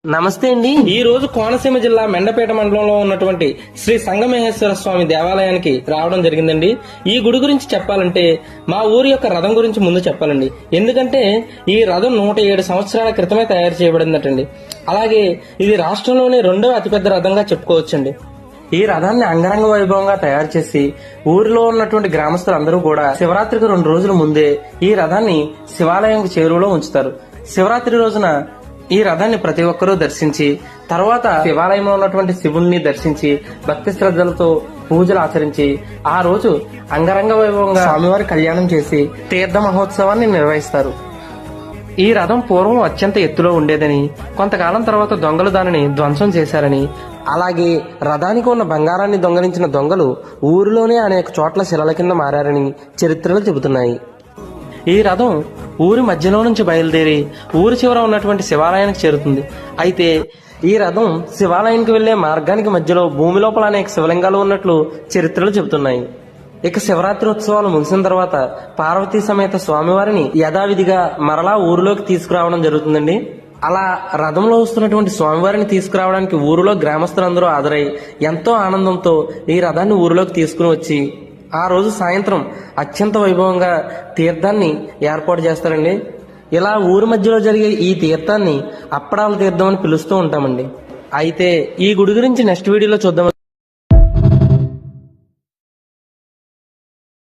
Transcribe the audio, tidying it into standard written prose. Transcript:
నమస్తే అండి. ఈ రోజు కోనసీమ జిల్లా మెండపేట మండలంలో ఉన్నటువంటి శ్రీ సంగమేశ్వర స్వామి దేవాలయానికి రావడం జరిగిందండి. ఈ గుడి గురించి చెప్పాలంటే మా ఊరి యొక్క రథం గురించి ముందు చెప్పాలండి. ఎందుకంటే ఈ రథం 107 సంవత్సరాల క్రితమే తయారు చేయబడిందటండి. అలాగే ఇది రాష్ట్రంలోనే రెండవ అతిపెద్ద రథంగా చెప్పుకోవచ్చండి. ఈ రథాన్ని అంగరంగ వైభవంగా తయారు చేసి ఊరిలో ఉన్నటువంటి గ్రామస్తులందరూ కూడా శివరాత్రికి 2 రోజుల ముందే ఈ రథాన్ని శివాలయం చేరువలో ఉంచుతారు. శివరాత్రి రోజున ఈ రథాన్ని ప్రతి ఒక్కరూ దర్శించి తర్వాత శివాలయంలో ఉన్నటువంటి శివుణ్ణి దర్శించి భక్తి శ్రద్ధలతో పూజలు ఆచరించి ఆ రోజు అంగరంగ వైభవంగా స్వామివారి కళ్యాణం చేసి తీర్థ మహోత్సవాన్ని నిర్వహిస్తారు. ఈ రథం పూర్వం అత్యంత ఎత్తులో ఉండేదని, కొంతకాలం తర్వాత దొంగలు దానిని ధ్వంసం చేశారని, అలాగే రథానికి ఉన్న బంగారాన్ని దొంగలించిన దొంగలు ఊరిలోనే అనేక చోట్ల శిలల కింద మారారని చరిత్రలు చెబుతున్నాయి. ఈ రథం ఊరి మధ్యలో నుంచి బయలుదేరి ఊరి చివర ఉన్నటువంటి శివాలయానికి చేరుతుంది. అయితే ఈ రథం శివాలయానికి వెళ్లే మార్గానికి మధ్యలో భూమి లోపల అనేక శివలింగాలు ఉన్నట్లు చరిత్రలు చెబుతున్నాయి. ఇక శివరాత్రి ఉత్సవాలు ముగిసిన తర్వాత పార్వతీ సమేత స్వామివారిని యథావిధిగా మరలా ఊరిలోకి తీసుకురావడం జరుగుతుందండి. అలా రథంలో వస్తున్నటువంటి స్వామివారిని తీసుకురావడానికి ఊరిలో గ్రామస్తులందరూ హాజరై ఎంతో ఆనందంతో ఈ రథాన్ని ఊరిలోకి తీసుకుని వచ్చి ఆ రోజు సాయంత్రం అత్యంత వైభవంగా తీర్థాన్ని ఏర్పాటు చేస్తారండి. ఇలా ఊరి మధ్యలో జరిగే ఈ తీర్థాన్ని అప్పడాల తీర్థం అని పిలుస్తూ ఉంటామండి. అయితే ఈ గుడి గురించి నెక్స్ట్ వీడియోలో చూద్దాం.